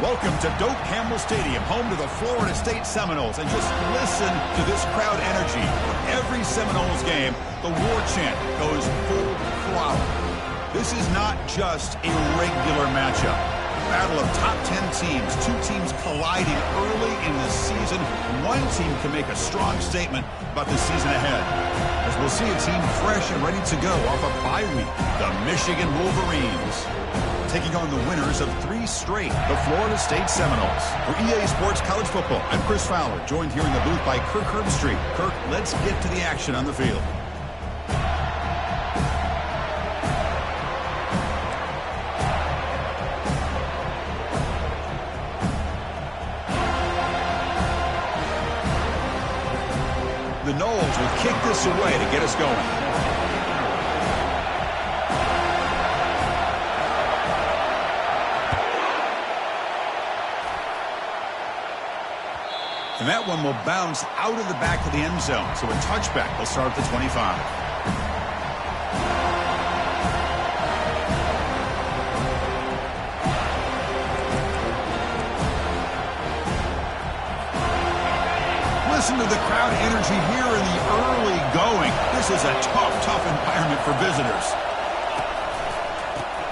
Welcome to Doak Campbell Stadium, home to the Florida State Seminoles. And just listen to this crowd energy. For every Seminoles game, the war chant goes full throttle. This is not just a regular matchup. Battle of top 10 teams, two teams colliding early in the season. One team can make a strong statement about the season ahead, as we'll see a team fresh and ready to go off a bye week, the Michigan Wolverines, taking on the winners of 3 straight, the Florida State Seminoles. For EA Sports College Football, I'm Chris Fowler, joined here in the booth by Kirk Herbstreit. Kirk, let's get to the action on the field. The Noles will kick this away to get us going. And that one will bounce out of the back of the end zone. So a touchback will start at the 25. Listen to the crowd energy here in the early going. This is a tough environment for visitors.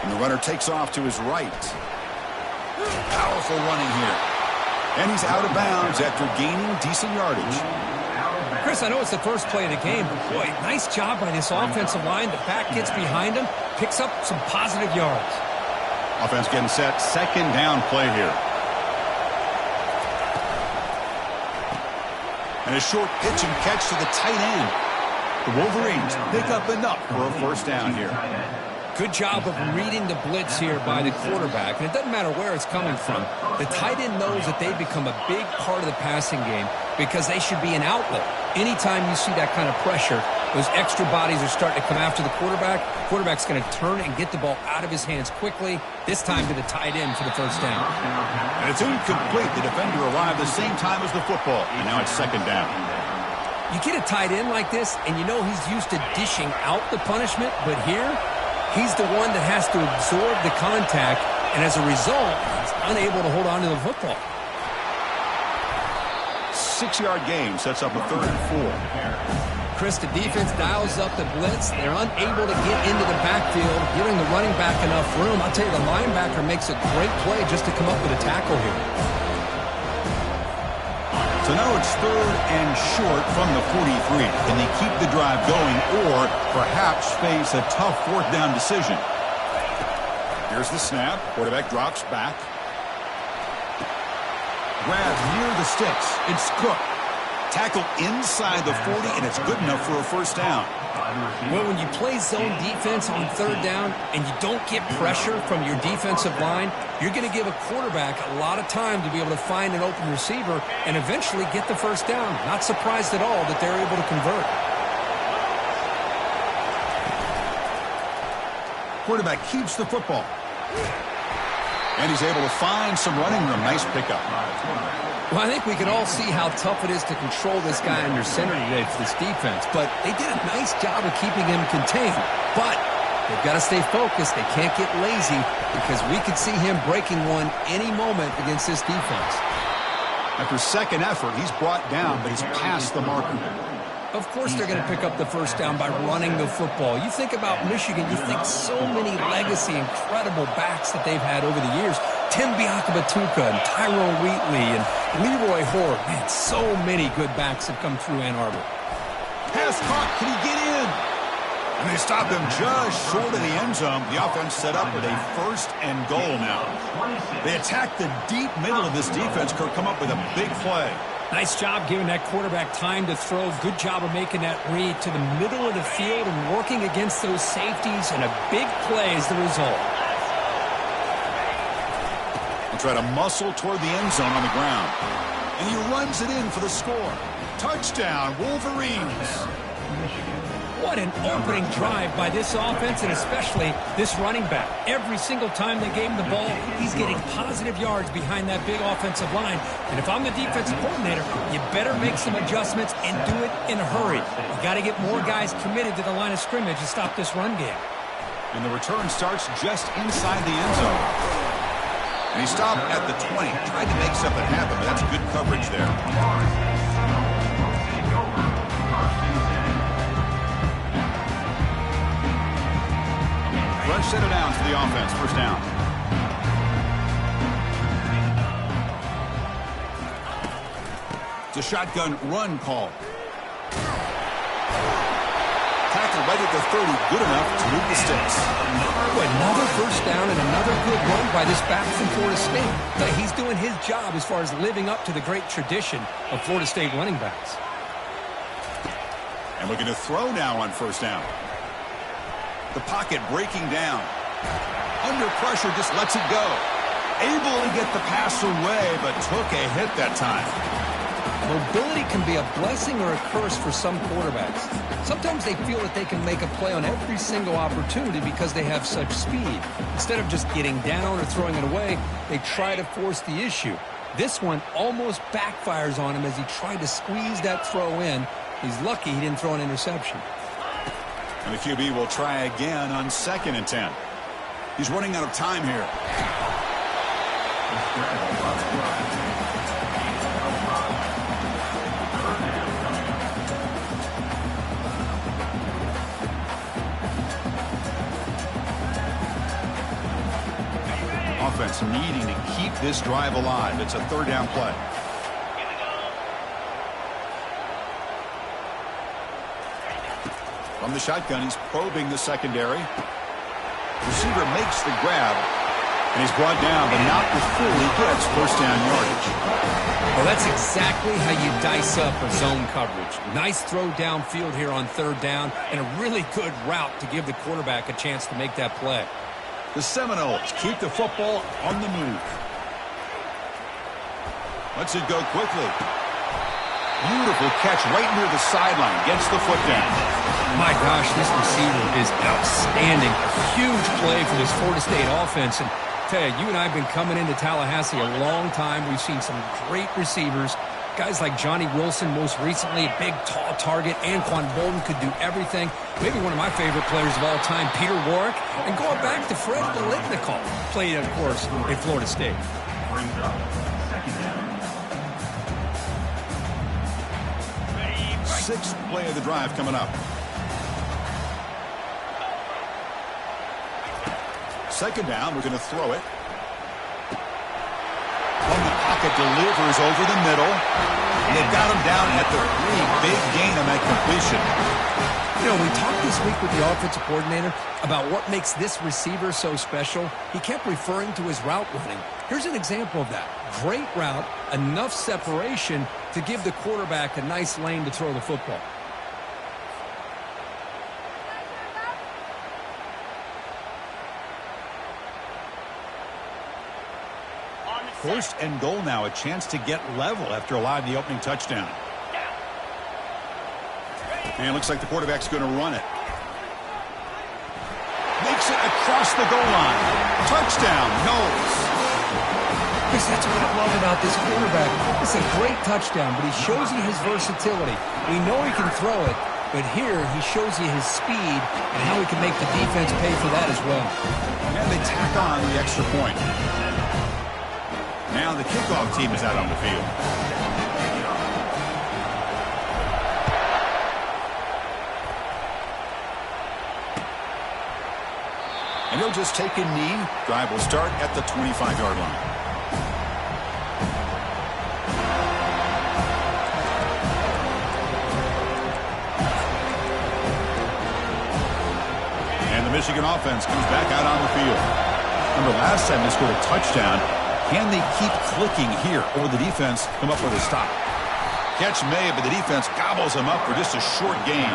And the runner takes off to his right. Powerful running here. And he's out of bounds after gaining decent yardage. Chris, I know it's the first play of the game, but boy, nice job by this offensive line. The back gets behind him, picks up some positive yards. Offense getting set. Second down play here. And a short pitch and catch to the tight end. The Wolverines pick up enough for a first down here. Good job of reading the blitz here by the quarterback. And it doesn't matter where it's coming from. The tight end knows that they've become a big part of the passing game because they should be an outlet. Anytime you see that kind of pressure, those extra bodies are starting to come after the quarterback. Quarterback's going to turn and get the ball out of his hands quickly, this time to the tight end for the first down. And it's incomplete. The defender arrived the same time as the football, and now it's second down. You get a tight end like this, and you know he's used to dishing out the punishment, but here, he's the one that has to absorb the contact, and as a result, he's unable to hold on to the football. 6-yard gain sets up a 3rd and 4. Chris, the defense dials up the blitz. They're unable to get into the backfield, giving the running back enough room. I'll tell you, the linebacker makes a great play just to come up with a tackle here. So now it's 3rd and short from the 43. Can they keep the drive going or perhaps face a tough 4th down decision? Here's the snap. Quarterback drops back. Grabs near the sticks. It's Cook. Tackle inside the 40, and it's good enough for a first down. Well, when you play zone defense on 3rd down and you don't get pressure from your defensive line, you're going to give a quarterback a lot of time to be able to find an open receiver and eventually get the first down. Not surprised at all that they're able to convert. Quarterback keeps the football. And he's able to find some running room. Nice pickup. Well, I think we can all see how tough it is to control this guy under center today for this defense. But they did a nice job of keeping him contained. But they've got to stay focused. They can't get lazy because we could see him breaking one any moment against this defense. After second effort, he's brought down, but he's past the marker. Of course they're going to pick up the first down by running the football. You think about Michigan, you think so many legacy, incredible backs that they've had over the years. Tim Biakabatuka and Tyrone Wheatley and Leroy Hoare. Man, so many good backs have come through Ann Arbor. Pass caught. Can he get in? And they stop him just short of the end zone. The offense set up with a 1st and goal now. They attack the deep middle of this defense. Kirk come up with a big play. Nice job giving that quarterback time to throw. Good job of making that read to the middle of the field and working against those safeties, and a big play is the result. They try to muscle toward the end zone on the ground. And he runs it in for the score. Touchdown, Wolverines. What an opening drive by this offense, and especially this running back. Every single time they gave him the ball, he's getting positive yards behind that big offensive line. And if I'm the defensive coordinator, you better make some adjustments and do it in a hurry. You got to get more guys committed to the line of scrimmage to stop this run game. And the return starts just inside the end zone. And he stopped at the 20. Tried to make something happen, but that's good coverage there. Rush set it down for the offense. First down. It's a shotgun run call. Tackle right at the 30. Good enough to move the sticks. Another first down and another good run by this back from Florida State. He's doing his job as far as living up to the great tradition of Florida State running backs. And looking to throw now on first down. The pocket breaking down. Under pressure, just lets it go. Able to get the pass away, but took a hit that time. Mobility can be a blessing or a curse for some quarterbacks. Sometimes they feel that they can make a play on every single opportunity because they have such speed. Instead of just getting down or throwing it away, they try to force the issue. This one almost backfires on him as he tried to squeeze that throw in. He's lucky he didn't throw an interception. And the QB will try again on 2nd and 10. He's running out of time here. Offense needing to keep this drive alive. It's a 3rd down play. From the shotgun, he's probing the secondary. Receiver makes the grab, and he's brought down, but not before he gets first down yardage. Well, that's exactly how you dice up a zone coverage. Nice throw downfield here on 3rd down, and a really good route to give the quarterback a chance to make that play. The Seminoles keep the football on the move. Lets it go quickly. Beautiful catch right near the sideline. Gets the foot down. My gosh, this receiver is outstanding. A huge play for this Florida State offense. And tell you, you and I have been coming into Tallahassee a long time. We've seen some great receivers. Guys like Johnny Wilson, most recently, a big, tall target. Anquan Bolden could do everything. Maybe one of my favorite players of all time, Peter Warwick. And going back to Fred Biletnikoff, played, of course, in Florida State. Sixth play of the drive coming up. 2nd down, we're going to throw it. From the pocket, delivers over the middle. And they've got him down at the 3. Big gain on that completion. You know, we talked this week with the offensive coordinator about what makes this receiver so special. He kept referring to his route running. Here's an example of that. Great route, enough separation to give the quarterback a nice lane to throw the football. 1st and goal now, a chance to get level after allowing the opening touchdown. And it looks like the quarterback's going to run it. Makes it across the goal line. Touchdown, Knowles. That's what I love about this quarterback. It's a great touchdown, but he shows you his versatility. We know he can throw it, but here he shows you his speed and how he can make the defense pay for that as well. And they tack on the extra point. Now the kickoff team is out on the field. And he'll just take a knee. Drive will start at the 25-yard line. And the Michigan offense comes back out on the field. Remember, last time they scored a touchdown. Can they keep clicking here, or will the defense come up with a stop? Catch made, but the defense gobbles them up for just a short gain.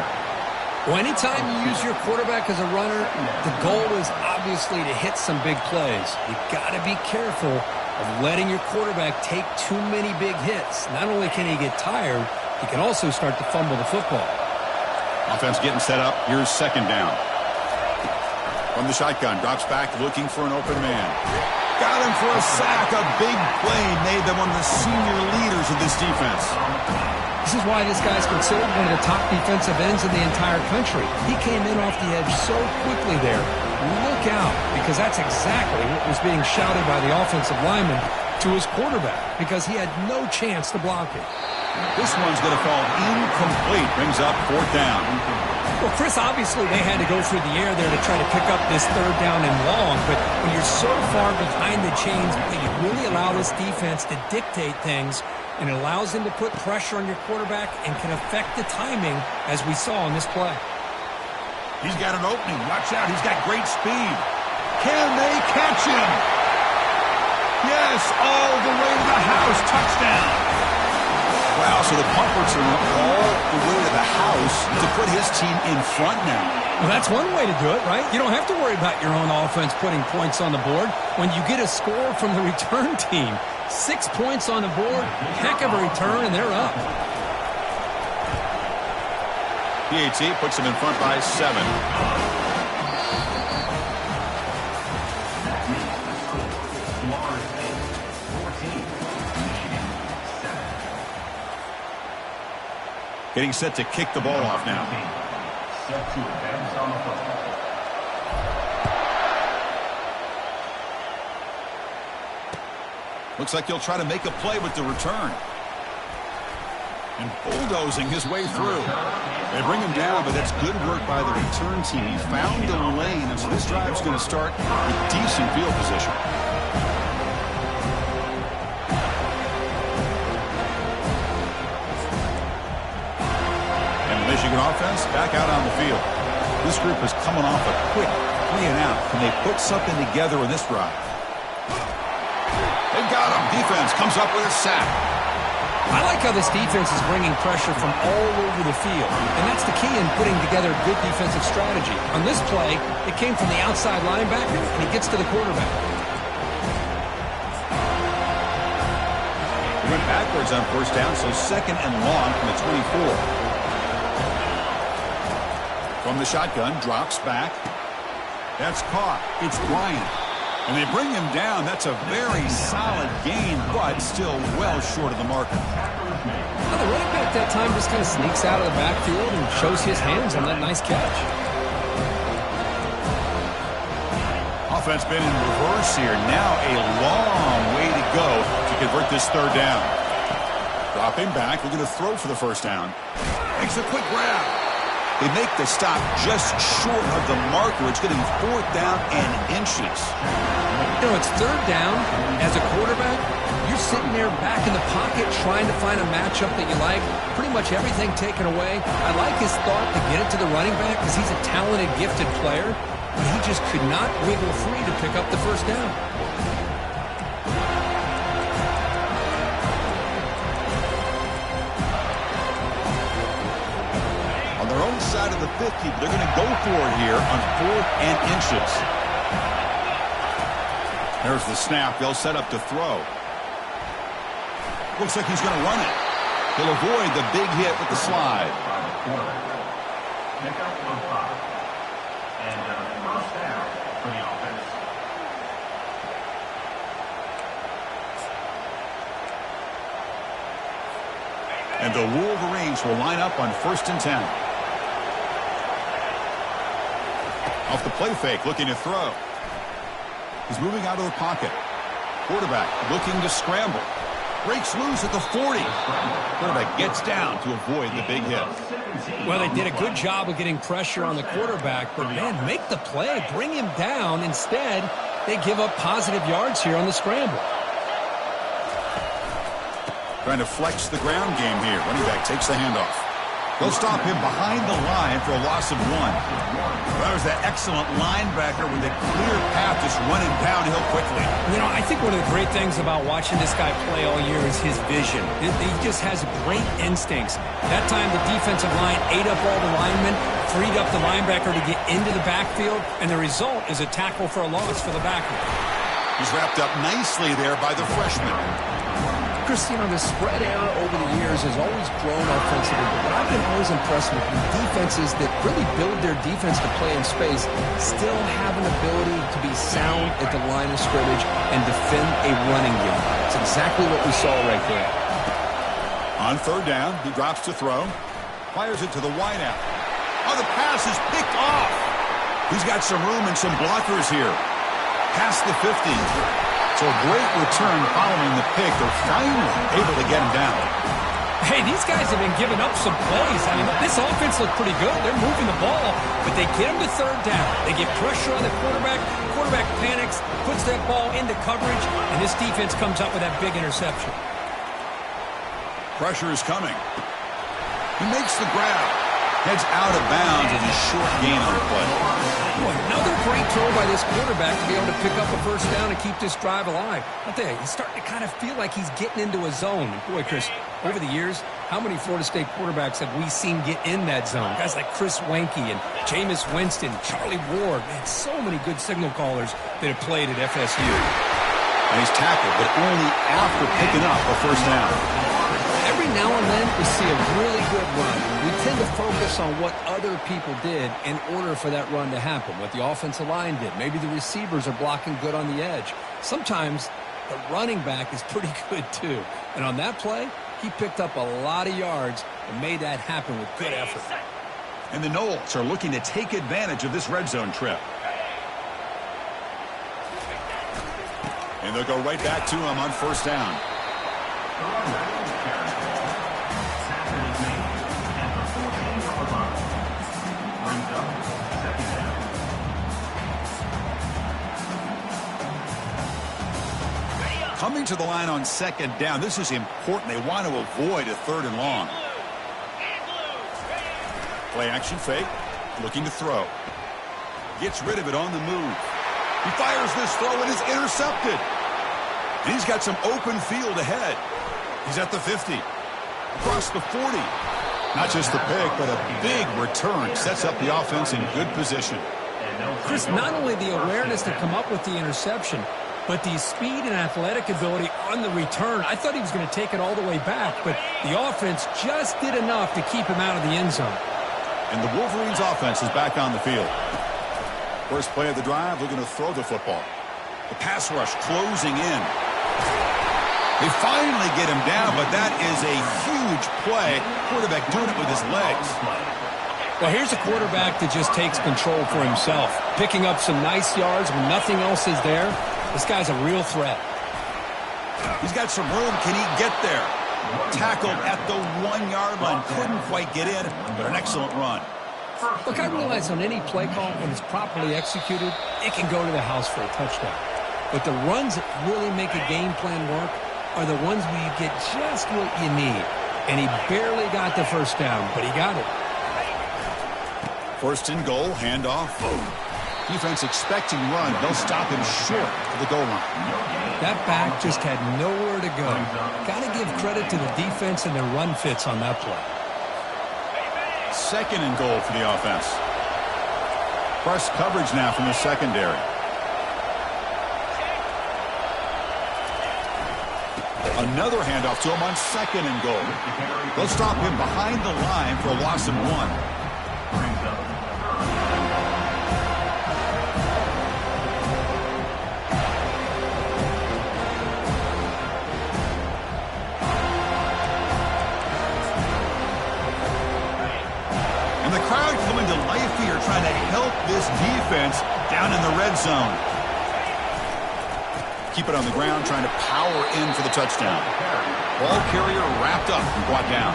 Well, anytime you use your quarterback as a runner, the goal is obviously to hit some big plays. You've got to be careful of letting your quarterback take too many big hits. Not only can he get tired, he can also start to fumble the football. Offense getting set up. Here's 2nd down. From the shotgun, drops back looking for an open man. Got him for a sack. A big play made by one of the senior leaders of this defense. This is why this guy's considered one of the top defensive ends in the entire country. He came in off the edge so quickly there. Look out, because that's exactly what was being shouted by the offensive lineman to his quarterback, because he had no chance to block it. This one's going to fall incomplete. Brings up 4th down. Well, Chris, obviously they had to go through the air there to try to pick up this 3rd down and long, but when you're so far behind the chains, you really allow this defense to dictate things, and it allows them to put pressure on your quarterback and can affect the timing, as we saw on this play. He's got an opening. Watch out. He's got great speed. Can they catch him? Yes, all the way to the house. Touchdown. Wow, so the Pumperts are all the way to the house to put his team in front now. Well, that's one way to do it, right? You don't have to worry about your own offense putting points on the board when you get a score from the return team. 6 points on the board, heck of a return, and they're up. PAT puts them in front by 7. Getting set to kick the ball off now. Looks like he'll try to make a play with the return. And bulldozing his way through. They bring him down, but that's good work by the return team. He found a lane, and so this drive's going to start with decent field position. Michigan offense back out on the field. This group is coming off a quick 3 and out. Can they put something together in this drive? They've got him. Defense comes up with a sack. I like how this defense is bringing pressure from all over the field, and that's the key in putting together a good defensive strategy. On this play, it came from the outside linebacker, and he gets to the quarterback. He went backwards on 1st down, so 2nd and long from the 24. From the shotgun, drops back. That's caught. It's Bryant. And they bring him down. That's a very solid gain, but still well short of the marker. Well, the running back that time just kind of sneaks out of the backfield and shows his hands on that nice catch. Offense been in reverse here. Now a long way to go to convert this 3rd down. Dropping back, looking to throw for the 1st down. Makes a quick grab. They make the stop just short of the marker. It's getting 4th down and inches. You know, it's 3rd down. As a quarterback, you're sitting there back in the pocket trying to find a matchup that you like. Pretty much everything taken away. I like his thought to get it to the running back because he's a talented, gifted player. But he just could not wiggle free to pick up the 1st down. Side of the 50, but they're going to go for it here on 4th and inches. There's the snap. They'll set up to throw. Looks like he's going to run it. He'll avoid the big hit with the slide. And the Wolverines will line up on 1st and 10. Off the play fake, looking to throw. He's moving out of the pocket. Quarterback looking to scramble. Breaks loose at the 40. Quarterback gets down to avoid the big hit. Well, they did a good job of getting pressure on the quarterback, but, man, make the play. Bring him down. Instead, they give up positive yards here on the scramble. Trying to flex the ground game here. Running back takes the handoff. They'll stop him behind the line for a loss of 1. That was that excellent linebacker with a clear path just running downhill quickly. You know, I think one of the great things about watching this guy play all year is his vision. He just has great instincts. That time the defensive line ate up all the linemen, freed up the linebacker to get into the backfield, and the result is a tackle for a loss for the backer. He's wrapped up nicely there by the freshman. Chris, you know, the spread era over the years has always grown offensively, but I've been always impressed with defenses that really build their defense to play in space, still have an ability to be sound at the line of scrimmage and defend a running game. It's exactly what we saw right there. On third down, he drops to throw. Fires it to the wideout. Oh, the pass is picked off. He's got some room and some blockers here. Past the 50. So a great return following the pick. They're finally able to get him down. Hey, these guys have been giving up some plays. I mean, this offense looked pretty good. They're moving the ball, but they get him to third down. They get pressure on the quarterback. Quarterback panics, puts that ball into coverage, and this defense comes up with that big interception. Pressure is coming. He makes the grab. Heads out of bounds as a short gain on the play. Boy, another great throw by this quarterback to be able to pick up a first down and keep this drive alive. I tell you, he's starting to kind of feel like he's getting into a zone. And boy, Chris, over the years, how many Florida State quarterbacks have we seen get in that zone? Guys like Chris Wenke and Jameis Winston, Charlie Ward. Man, so many good signal callers that have played at FSU. And he's tackled, but only after picking up a first down. Every now and then we see a really good run. We tend to focus on what other people did in order for that run to happen, what the offensive line did. Maybe the receivers are blocking good on the edge. Sometimes the running back is pretty good too. And on that play, he picked up a lot of yards and made that happen with good effort. And the Noles are looking to take advantage of this red zone trip. And they'll go right back to him on first down. Coming to the line on second down. This is important. They want to avoid a third and long. Play action fake. Looking to throw. Gets rid of it on the move. He fires this throw and is intercepted. And he's got some open field ahead. He's at the 50. Across the 40. Not just the pick, but a big return. Sets up the offense in good position. Chris, not only the awareness to come up with the interception, but the speed and athletic ability on the return. I thought he was going to take it all the way back, but the offense just did enough to keep him out of the end zone. And the Wolverines' offense is back on the field. First play of the drive, they're going to throw the football. The pass rush closing in. They finally get him down, but that is a huge play. Quarterback doing it with his legs. Well, here's a quarterback that just takes control for himself, picking up some nice yards when nothing else is there. This guy's a real threat. He's got some room. Can he get there? Tackled at the 1-yard line. Couldn't quite get in, but an excellent run. Look, I realize on any play call, when it's properly executed, it can go to the house for a touchdown. But the runs that really make a game plan work are the ones where you get just what you need. And he barely got the first down, but he got it. First and goal, handoff. Defense expecting run. They'll stop him short of the goal line. That back just had nowhere to go. Got to give credit to the defense and their run fits on that play. Second and goal for the offense. Press coverage now from the secondary. Another handoff to him on second and goal. They'll stop him behind the line for a loss of 1. And the crowd coming to life here, trying to help this defense down in the red zone. Keep it on the ground, trying to power in for the touchdown. Ball carrier wrapped up and brought down.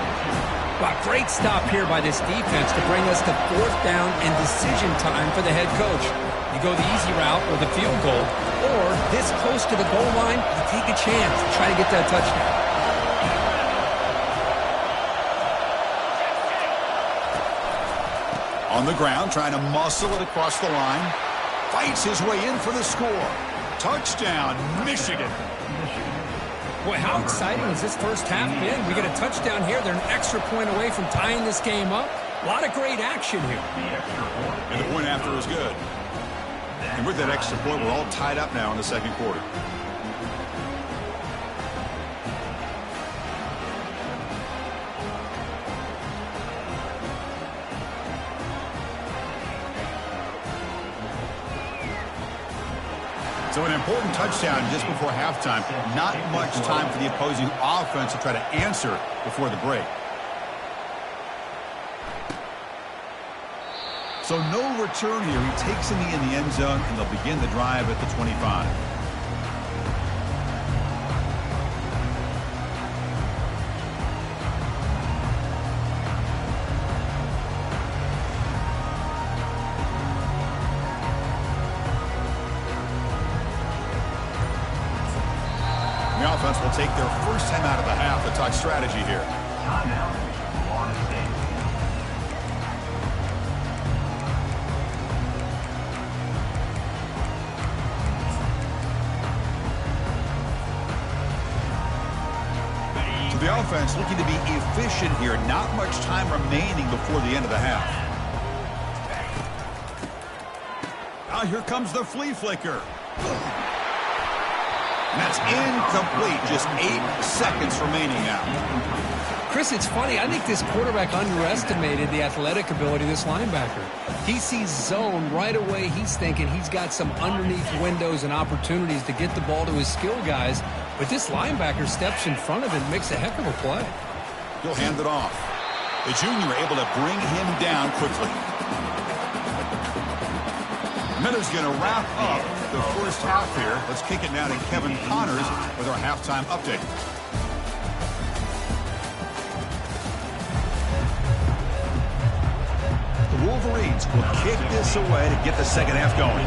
Wow, great stop here by this defense to bring us to fourth down and decision time for the head coach. You go the easy route with a field goal, or this close to the goal line, you take a chance to try to get that touchdown. On the ground, trying to muscle it across the line. Fights his way in for the score. Touchdown, Michigan. Boy, how exciting has this first half been? We get a touchdown here. They're an extra point away from tying this game up. A lot of great action here. And the point after is good. And with that extra point, we're all tied up now in the second quarter. So an important touchdown just before halftime. Not much time for the opposing offense to try to answer before the break. So no return here. He takes a knee in the end zone, and they'll begin the drive at the 25. The offense will take their first time out of the half to talk strategy here. So the offense looking to be efficient here. Not much time remaining before the end of the half. Now here comes the flea flicker. And that's incomplete. Just 8 seconds remaining now. Chris, it's funny. I think this quarterback underestimated the athletic ability of this linebacker. He sees zone right away. He's thinking he's got some underneath windows and opportunities to get the ball to his skill guys. But this linebacker steps in front of him and makes a heck of a play. He'll hand it off. The junior able to bring him down quickly. Miller's going to wrap up the first half here. Let's kick it now to Kevin Connors with our halftime update. The Wolverines will kick this away to get the second half going.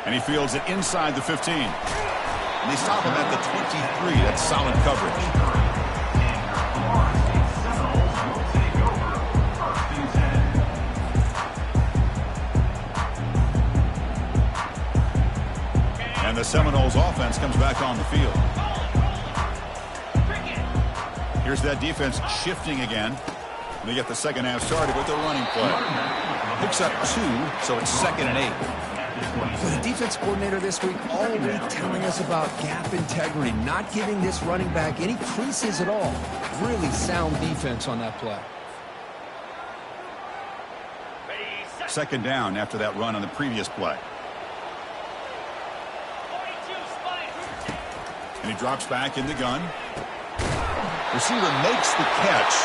And he fields it inside the 15. And they stop him at the 23. That's solid coverage. And the Seminoles offense comes back on the field. Here's that defense shifting again. They get the second half started with their running play. Picks up 2, so it's 2nd and 8. So the defense coordinator this week all week telling us about gap integrity, not giving this running back any creases at all. Really sound defense on that play. 2nd down after that run on the previous play. And he drops back in the gun. Receiver makes the catch.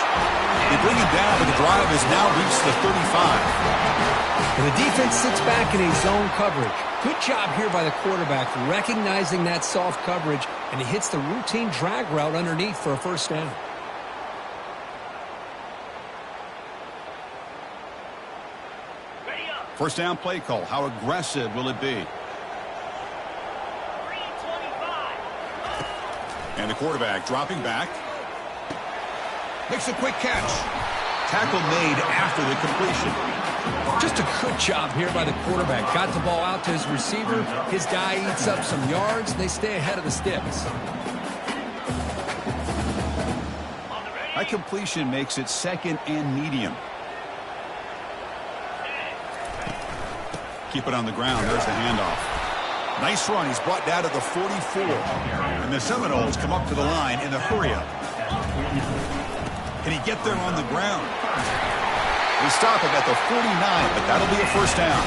They bring him down, but the drive has now reached the 35. And the defense sits back in a zone coverage. Good job here by the quarterback, recognizing that soft coverage, and he hits the routine drag route underneath for a first down. First down play call. How aggressive will it be? And the quarterback dropping back. Makes a quick catch. Tackle made after the completion. Just a good job here by the quarterback. Got the ball out to his receiver. His guy eats up some yards. They stay ahead of the sticks. That completion makes it 2nd and medium. Keep it on the ground. There's the handoff. Nice run. He's brought down to the 44. And the Seminoles come up to the line in the hurry-up. Can he get there on the ground? We stop him at the 49, but that'll be a first down.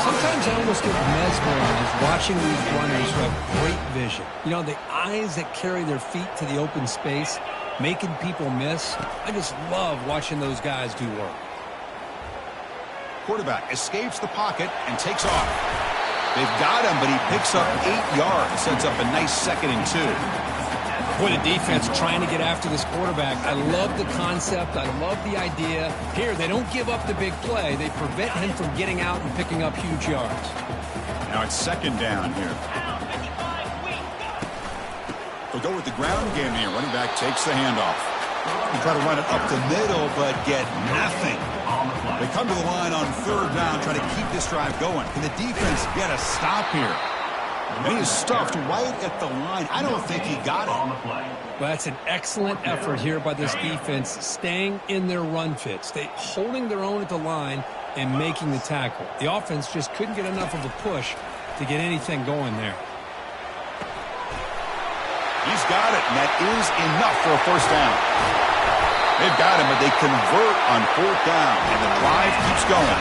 Sometimes I almost get mesmerized watching these runners who have great vision. You know, the eyes that carry their feet to the open space, making people miss. I just love watching those guys do work. Quarterback escapes the pocket and takes off. They've got him, but he picks up 8 yards. Sets up a nice 2nd and 2. Boy, the defense trying to get after this quarterback. I love the concept. I love the idea. Here, they don't give up the big play. They prevent him from getting out and picking up huge yards. Now it's 2nd down here. They'll go with the ground game here. Running back takes the handoff. They try to run it up the middle, but get nothing. They come to the line on 3rd down, try to keep this drive going. Can the defense get a stop here? And he is stuffed right at the line. I don't think he got it. Well, that's an excellent effort here by this defense, staying in their run fits. They holding their own at the line and making the tackle. The offense just couldn't get enough of a push to get anything going there. He's got it, and that is enough for a first down. They've got him, but they convert on 4th down, and the drive keeps going.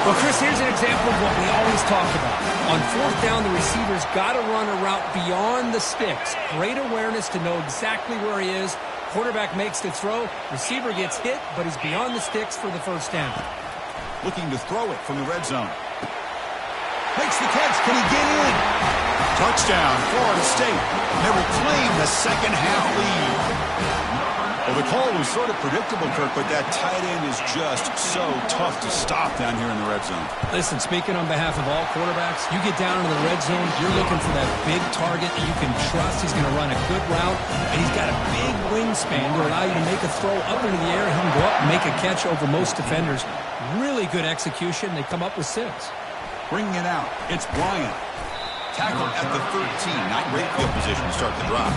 Well, Chris, here's an example of what we always talk about. On 4th down, the receiver's got to run a route beyond the sticks. Great awareness to know exactly where he is. Quarterback makes the throw. Receiver gets hit, but he's beyond the sticks for the 1st down. Looking to throw it from the red zone. Makes the catch. Can he get in? Touchdown, Florida State. They reclaim the second half lead. Well, the call was sort of predictable, Kirk, but that tight end is just so tough to stop down here in the red zone. Listen, speaking on behalf of all quarterbacks, you get down into the red zone, you're looking for that big target that you can trust. He's going to run a good route, and he's got a big wingspan to allow you to make a throw up into the air. He can go up and make a catch over most defenders. Really good execution. They come up with 6. Bringing it out, it's Bryant. Tackle at the 13. Not great field position to start the drive.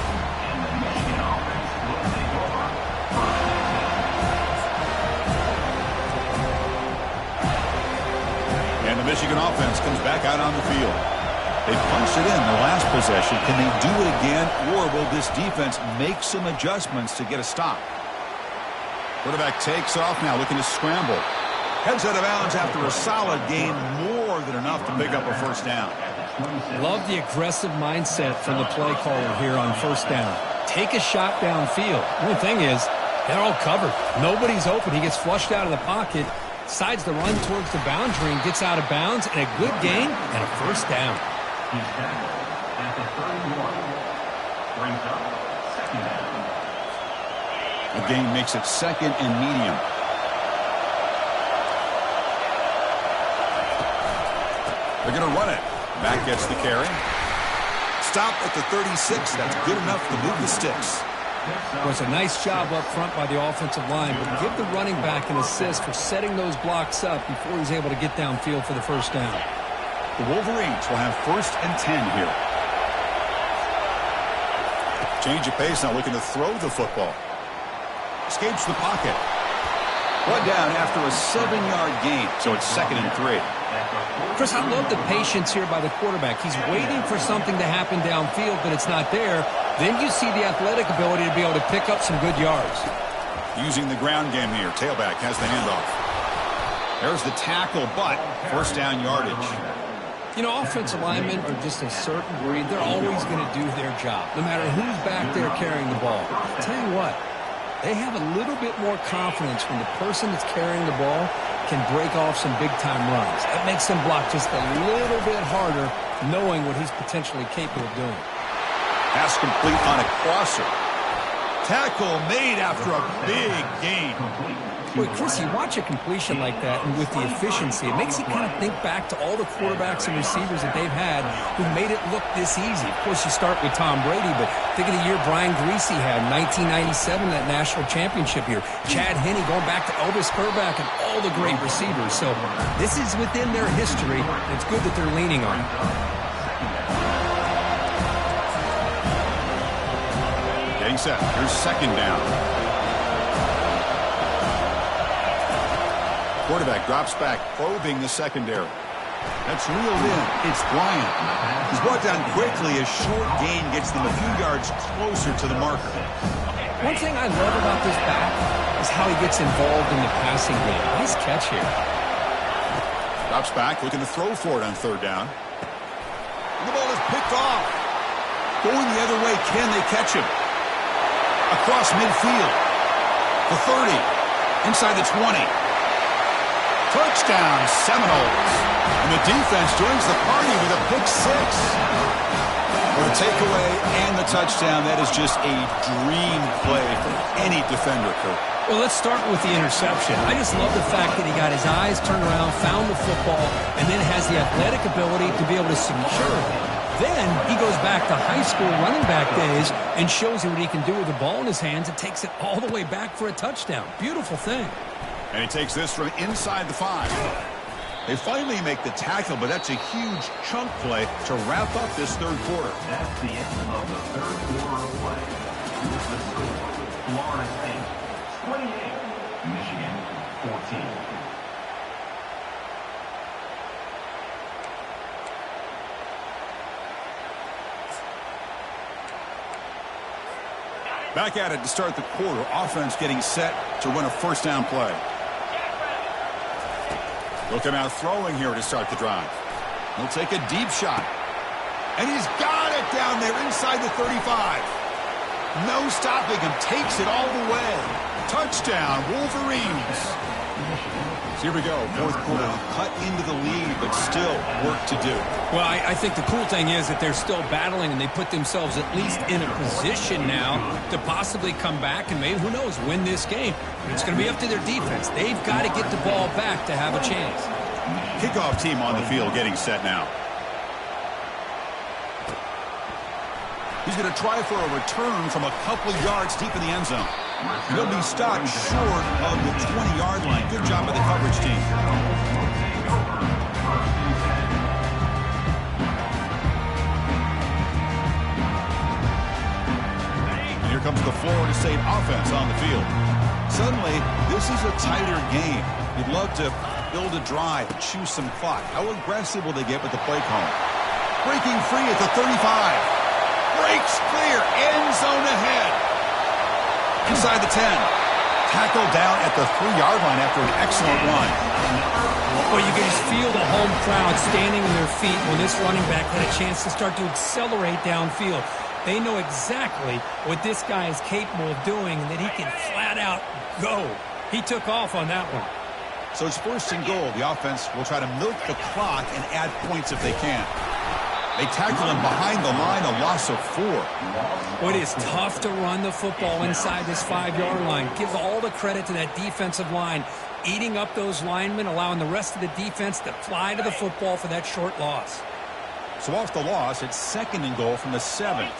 And the Michigan offense comes back out on the field. They punched it in the last possession. Can they do it again, or will this defense make some adjustments to get a stop? Quarterback takes off now, looking to scramble. Heads out of bounds after a solid gain, more than enough to pick up a 1st down. Love the aggressive mindset from the play caller here on 1st down. Take a shot downfield. The only thing is, they're all covered. Nobody's open. He gets flushed out of the pocket, decides to run towards the boundary and gets out of bounds, and a good gain and a 1st down. He's tackled at the 31. Brings up 2nd down. The gain makes it 2nd and medium. They're going to run it. Mack gets the carry. Stop at the 36. That's good enough to move the sticks. It was a nice job up front by the offensive line, but give the running back an assist for setting those blocks up before he's able to get downfield for the 1st down. The Wolverines will have 1st and 10 here. Change of pace now, looking to throw the football. Escapes the pocket. One down after a 7-yard gain, so it's 2nd and 3. Chris, I love the patience here by the quarterback. He's waiting for something to happen downfield, but it's not there. Then you see the athletic ability to be able to pick up some good yards. Using the ground game here. Tailback has the handoff. There's the tackle, but 1st down yardage. You know, offensive linemen are just a certain breed. They're always going to do their job, no matter who's back there carrying the ball. I'll tell you what, they have a little bit more confidence when the person that's carrying the ball can break off some big-time runs. That makes them block just a little bit harder, knowing what he's potentially capable of doing. Pass complete on a crosser. Tackle made after a big gain. Boy, Chris, you watch a completion like that, and with the efficiency, it makes you kind of think back to all the quarterbacks and receivers that they've had who made it look this easy. Of course, you start with Tom Brady, but think of the year Brian Greasy had in 1997, that national championship year. Chad Henne going back to Elvis Kerback and all the great receivers. So this is within their history. It's good that they're leaning on it. Getting set. Here's 2nd down. Quarterback drops back, probing the secondary. That's reeled in. It's Bryant. He's brought down quickly. A short gain gets them a few yards closer to the marker. One thing I love about this back is how he gets involved in the passing game. Nice catch here. Drops back, looking to throw for it on 3rd down. And the ball is picked off. Going the other way, can they catch him? Across midfield. The 30. Inside the 20. Touchdown, Seminoles. And the defense joins the party with a pick 6. For the takeaway and the touchdown, that is just a dream play for any defender, Kirk. Well, let's start with the interception. I just love the fact that he got his eyes turned around, found the football, and then has the athletic ability to be able to secure it. Then he goes back to high school running back days and shows you what he can do with the ball in his hands and takes it all the way back for a touchdown. Beautiful thing. And he takes this from inside the 5. They finally make the tackle, but that's a huge chunk play to wrap up this 3rd quarter. That's the end of the 3rd quarter of play. Here's the score. Florida State 28, Michigan 14. Back at it to start the quarter. Offense getting set to run a first down play. Looking out throwing here to start the drive. He'll take a deep shot. And he's got it down there inside the 35. No stopping him. Takes it all the way. Touchdown, Wolverines. So here we go. Fourth quarter. Cut into the lead, but still work to do. Well, I think the cool thing is that they're still battling, and they put themselves at least in a position now to possibly come back and maybe, who knows, win this game. But it's going to be up to their defense. They've got to get the ball back to have a chance. Kickoff team on the field getting set now. He's going to try for a return from a couple yards deep in the end zone. He'll be stopped short of the 20-yard line. Good job by the coverage team. And here comes the Florida State offense on the field. Suddenly, this is a tighter game. You'd love to build a drive, choose some clock. How aggressive will they get with the play call? Breaking free at the 35. Breaks clear. End zone ahead. Inside the 10. Tackled down at the 3-yard line after an excellent run. Well, you can just feel the home crowd standing on their feet when this running back had a chance to start to accelerate downfield. They know exactly what this guy is capable of doing and that he can flat out go. He took off on that one. So it's first and goal. The offense will try to milk the clock and add points if they can. They tackle him behind the line, a loss of 4. Well, it is tough to run the football inside this 5-yard line. Give all the credit to that defensive line, eating up those linemen, allowing the rest of the defense to fly to the football for that short loss. So off the loss, it's second and goal from the 7. And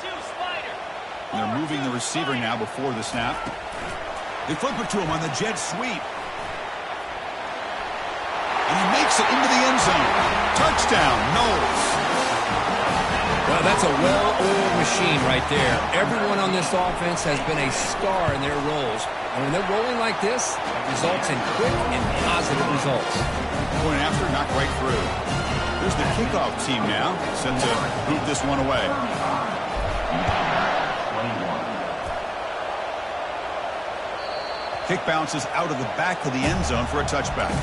they're moving the receiver now before the snap. They flip it to him on the jet sweep. And he makes it into the end zone. Touchdown, Knowles. Well, that's a well-oiled machine right there. Everyone on this offense has been a star in their roles. And when they're rolling like this, it results in quick and positive results. Going after, not right through. There's the kickoff team now, set to boot this one away. Kick bounces out of the back of the end zone for a touchback.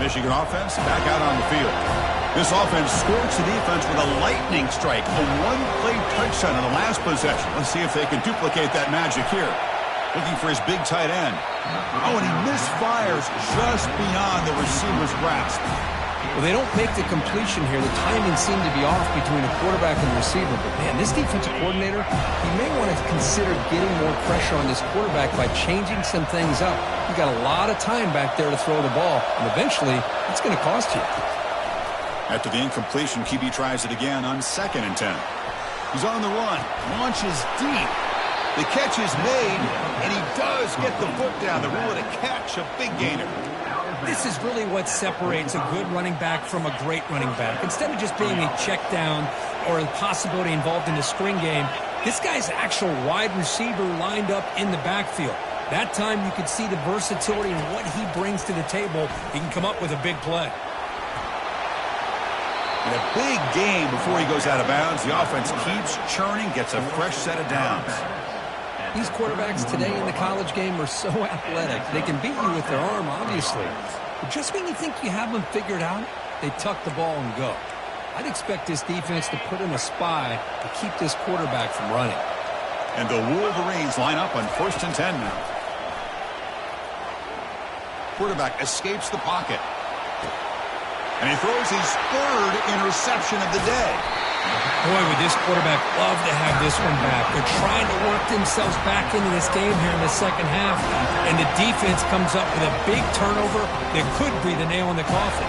Michigan offense back out on the field. This offense scorched the defense with a lightning strike, a one-play touchdown in the last possession. Let's see if they can duplicate that magic here. Looking for his big tight end. Oh, and he misfires just beyond the receiver's grasp. Well, they don't make the completion here. The timing seemed to be off between the quarterback and the receiver. But, man, this defensive coordinator, he may want to consider getting more pressure on this quarterback by changing some things up. You've got a lot of time back there to throw the ball, and eventually it's going to cost you. After the incompletion, QB tries it again on 2nd and 10. He's on the run, launches deep. The catch is made, and he does get the foot down. The rule of the catch, a big gainer. This is really what separates a good running back from a great running back. Instead of just being a check down or a possibility involved in the screen game, this guy's actual wide receiver lined up in the backfield. That time you could see the versatility and what he brings to the table. He can come up with a big play. And a big game before he goes out of bounds. The offense keeps churning, gets a fresh set of downs. These quarterbacks today in the college game are so athletic. They can beat you with their arm, obviously. But just when you think you have them figured out, they tuck the ball and go. I'd expect this defense to put in a spy to keep this quarterback from running. And the Wolverines line up on 1st and 10 now. Quarterback escapes the pocket. And he throws his 3rd interception of the day. Boy, would this quarterback love to have this one back. They're trying to work themselves back into this game here in the second half. And the defense comes up with a big turnover that could be the nail in the coffin.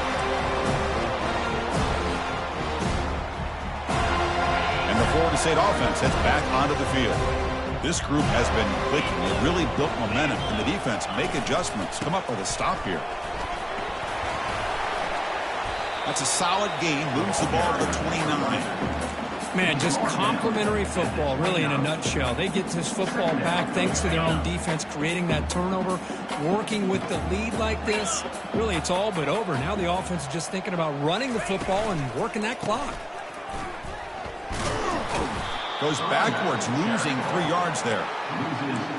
And the Florida State offense heads back onto the field. This group has been clicking. It really built momentum. And the defense make adjustments. Come up with a stop here. That's a solid gain. Moves the ball to the 29. Man, just complimentary football, really, in a nutshell. They get this football back thanks to their own defense, creating that turnover, working with the lead like this. Really, it's all but over. Now the offense is just thinking about running the football and working that clock. Goes backwards, losing 3 yards there.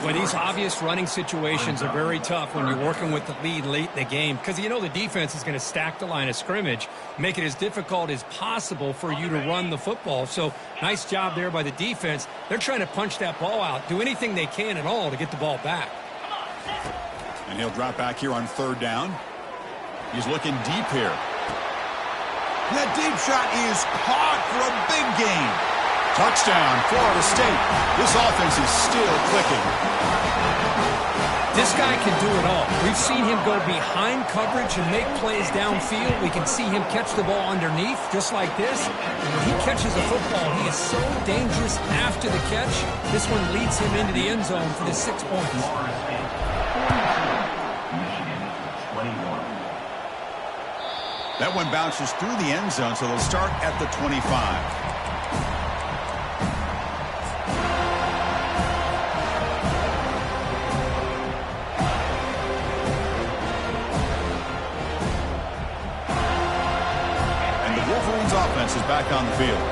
Well, these obvious running situations are very tough when you're working with the lead late in the game because you know the defense is going to stack the line of scrimmage, make it as difficult as possible for you to run the football. So nice job there by the defense. They're trying to punch that ball out, do anything they can at all to get the ball back. And he'll drop back here on 3rd down. He's looking deep here. And that deep shot is caught for a big gain. Touchdown, Florida State. This offense is still clicking. This guy can do it all. We've seen him go behind coverage and make plays downfield. We can see him catch the ball underneath, just like this. And when he catches a football, he is so dangerous after the catch. This one leads him into the end zone for the 6 points. That one bounces through the end zone, so they'll start at the 25. Offense is back on the field.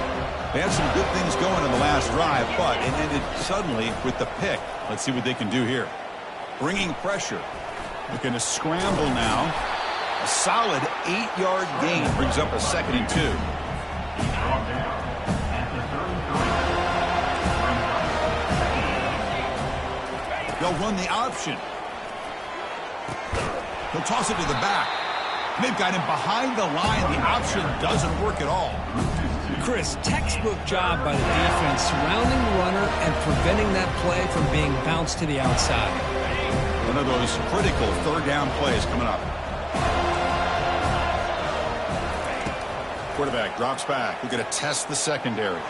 They had some good things going in the last drive, but it ended suddenly with the pick. Let's see what they can do here. Bringing pressure. Looking to scramble now. A solid 8-yard gain brings up a 2nd and 2. They'll run the option. He'll toss it to the back. They've got him behind the line. The option doesn't work at all. Chris, textbook job by the defense, surrounding the runner and preventing that play from being bounced to the outside. One of those critical 3rd down plays coming up. Quarterback drops back. We're going to test the secondary.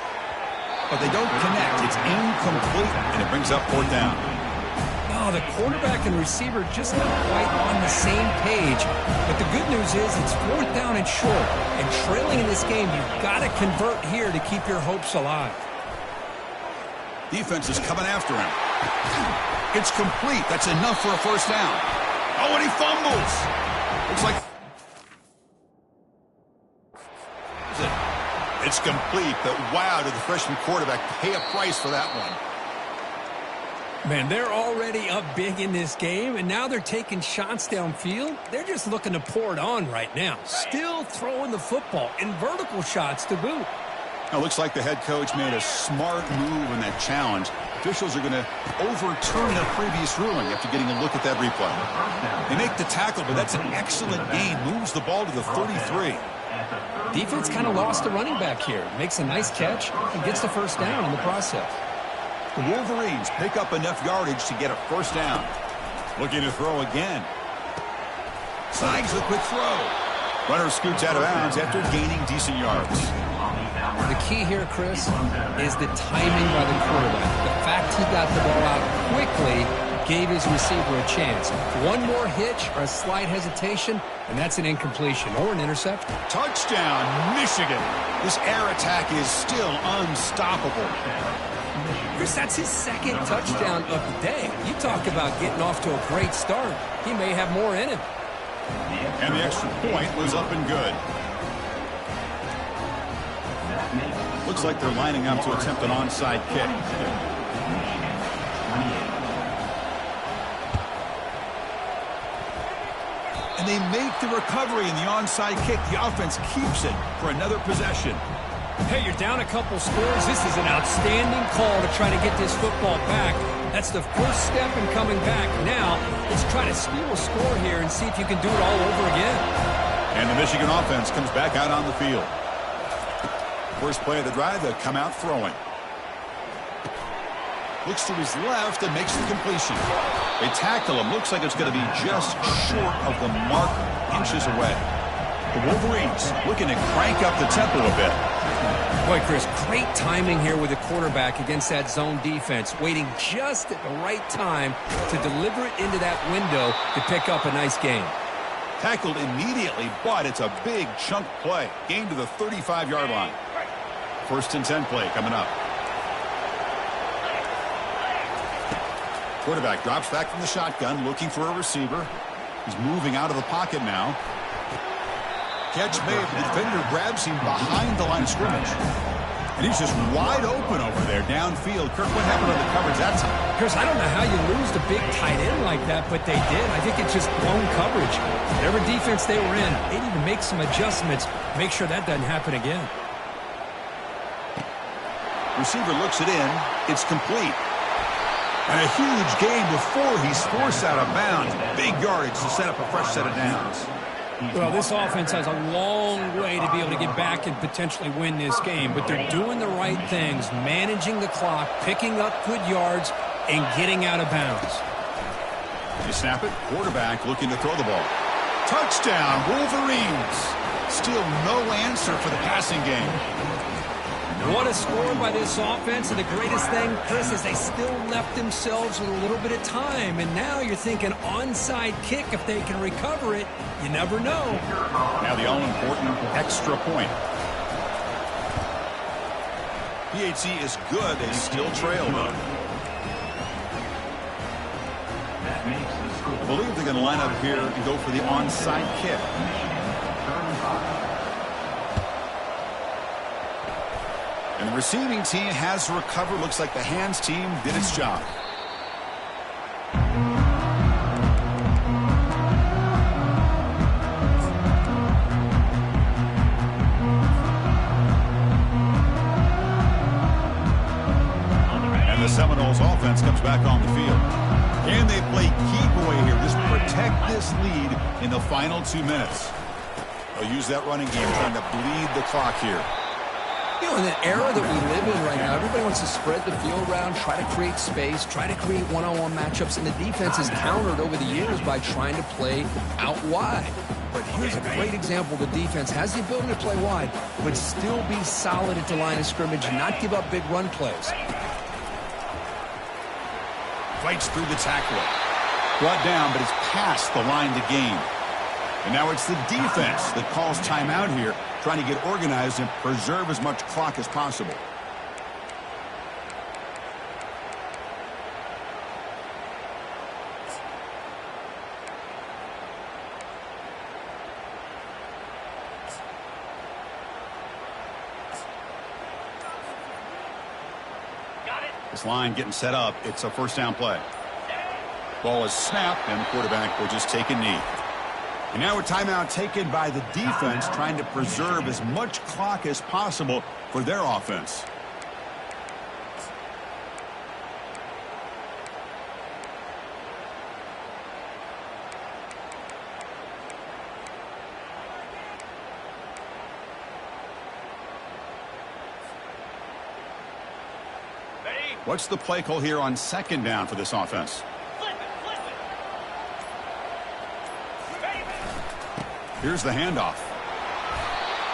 But they don't connect. It's incomplete, and it brings up 4th down. Oh, the quarterback and receiver just not quite on the same page. But the good news is it's 4th down and short. And trailing in this game, you've got to convert here to keep your hopes alive. Defense is coming after him. It's complete. That's enough for a 1st down. Oh, and he fumbles. Looks like it's complete. But wow, did the freshman quarterback pay a price for that one. Man, they're already up big in this game, and now they're taking shots downfield. They're just looking to pour it on right now. Still throwing the football and vertical shots to boot. Now, looks like the head coach made a smart move in that challenge. Officials are going to overturn their previous ruling after getting a look at that replay. They make the tackle, but that's an excellent gain. Moves the ball to the 33. Defense kind of lost the running back here. Makes a nice catch and gets the 1st down in the process. The Wolverines pick up enough yardage to get a 1st down. Looking to throw again. Signs the quick throw. Runner scoots out of bounds after gaining decent yards. The key here, Chris, is the timing by the quarterback. The fact he got the ball out quickly gave his receiver a chance. One more hitch or a slight hesitation, and that's an incompletion or an interception. Touchdown, Michigan. This air attack is still unstoppable. Chris, that's his 2nd touchdown of the day. You talk about getting off to a great start. He may have more in him. And the extra point was up and good. Looks like they're lining up to attempt an onside kick. And they make the recovery in the onside kick. The offense keeps it for another possession. Hey, you're down a couple scores. This is an outstanding call to try to get this football back. That's the first step in coming back. Now, let's try to steal a score here and see if you can do it all over again. And the Michigan offense comes back out on the field. First play of the drive, they'll come out throwing. Looks to his left and makes the completion. They tackle him. Looks like it's going to be just short of the mark, inches away. The Wolverines looking to crank up the tempo a bit. Boy, Chris, great timing here with the quarterback against that zone defense, waiting just at the right time to deliver it into that window to pick up a nice gain. Tackled immediately, but it's a big chunk play. Gain to the 35-yard line. First and 10 play coming up. Quarterback drops back from the shotgun, looking for a receiver. He's moving out of the pocket now. Catch made. The defender grabs him behind the line of scrimmage. And he's just wide open over there downfield. Kirk, what happened on the coverage that time? Chris, I don't know how you lose the big tight end like that, but they did. I think it's just blown coverage. Whatever defense they were in, they need to make some adjustments. Make sure that doesn't happen again. Receiver looks it in. It's complete. And a huge gain before he's forced out of bounds. Big yardage to set up a fresh set of downs. Well, this offense has a long way to be able to get back and potentially win this game, but they're doing the right things, managing the clock, picking up good yards, and getting out of bounds. They snap it. Quarterback looking to throw the ball. Touchdown, Wolverines. Still no answer for the passing game. What a score by this offense, and the greatest thing, Chris, is they still left themselves with a little bit of time, and now you're thinking onside kick if they can recover it. You never know. Now the all-important extra point. PHC is good. They still trail, though. I believe they're going to line up here and go for the onside kick. And the receiving team has recovered. Looks like the hands team did its job. And the Seminoles offense comes back on the field. Can they play keep away here? Just protect this lead in the final 2 minutes. They'll use that running game trying to bleed the clock here. You know, in the era that we live in right now, everybody wants to spread the field around, try to create space, try to create one-on-one matchups, and the defense has countered over the years by trying to play out wide. But here's a great example. The defense has the ability to play wide, but still be solid at the line of scrimmage and not give up big run plays. Fights through the tackle. Brought down, but it's past the line to gain. And now it's the defense that calls timeout here, trying to get organized and preserve as much clock as possible. This line getting set up. It's a first down play. Ball is snapped, and the quarterback will just take a knee. And now a timeout taken by the defense, trying to preserve as much clock as possible for their offense. What's the play call here on second down for this offense? Here's the handoff.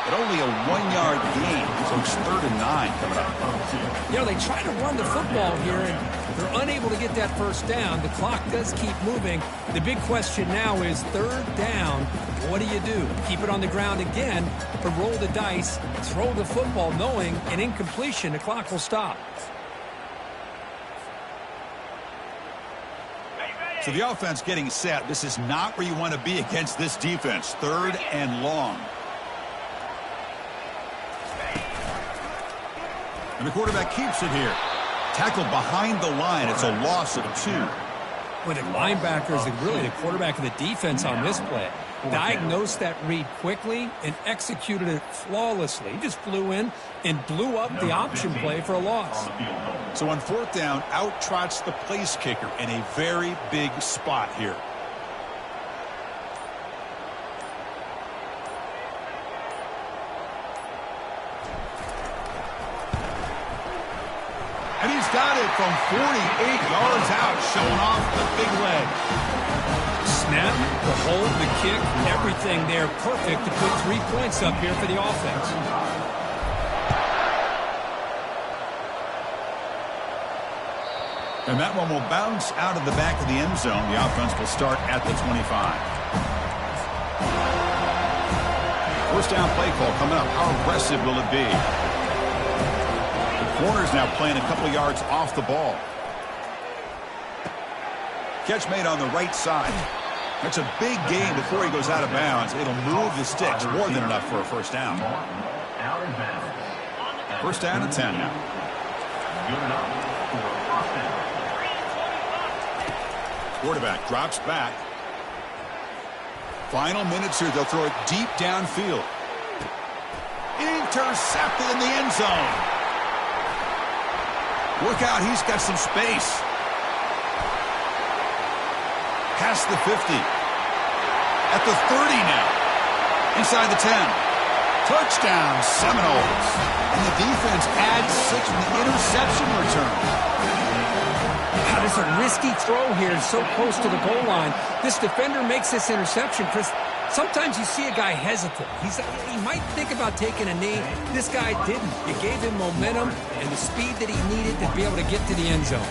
But only a 1-yard gain, so it's 3rd and 9 coming up. You know, they try to run the football here, and they're unable to get that first down. The clock does keep moving. The big question now is 3rd down. What do? Keep it on the ground again, or roll the dice, throw the football, knowing an incompletion, the clock will stop. So the offense getting set. This is not where you want to be against this defense. 3rd and long. And the quarterback keeps it here. Tackled behind the line. It's a loss of 2. When the linebackers and really the quarterback of the defense on this play diagnosed that read quickly and executed it flawlessly. He just flew in and blew up the option play for a loss. So on 4th down, out trots the place kicker in a very big spot here. And he's got it from 48 yards out, showing off the big leg. Snap, the hold, the kick, everything there perfect to put 3 points up here for the offense. And that one will bounce out of the back of the end zone. The offense will start at the 25. First down play call coming up. How aggressive will it be? Corner's now playing a couple yards off the ball. Catch made on the right side. That's a big gain before he goes out of bounds. It'll move the sticks more than enough for a first down. First down and 10 now. Quarterback drops back. Final minutes here. They'll throw it deep downfield. Intercepted in the end zone. Look out, he's got some space. Past the 50. At the 30 now. Inside the 10. Touchdown, Seminoles. And the defense adds 6 with the interception return. There's a risky throw here so close to the goal line. This defender makes this interception, Chris. Sometimes you see a guy hesitate. He might think about taking a knee. This guy didn't. It gave him momentum and the speed that he needed to be able to get to the end zone.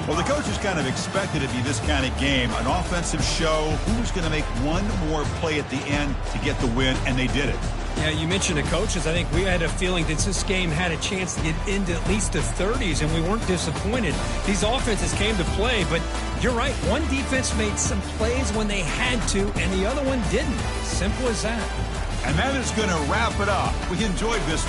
Well, the coaches kind of expected it to be this kind of game, an offensive show. Who's going to make one more play at the end to get the win, and they did it. Yeah, you mentioned the coaches. I think we had a feeling that this game had a chance to get into at least the 30s, and we weren't disappointed. These offenses came to play, but you're right. One defense made some plays when they had to, and the other one didn't. Simple as that. And that is going to wrap it up. We enjoyed this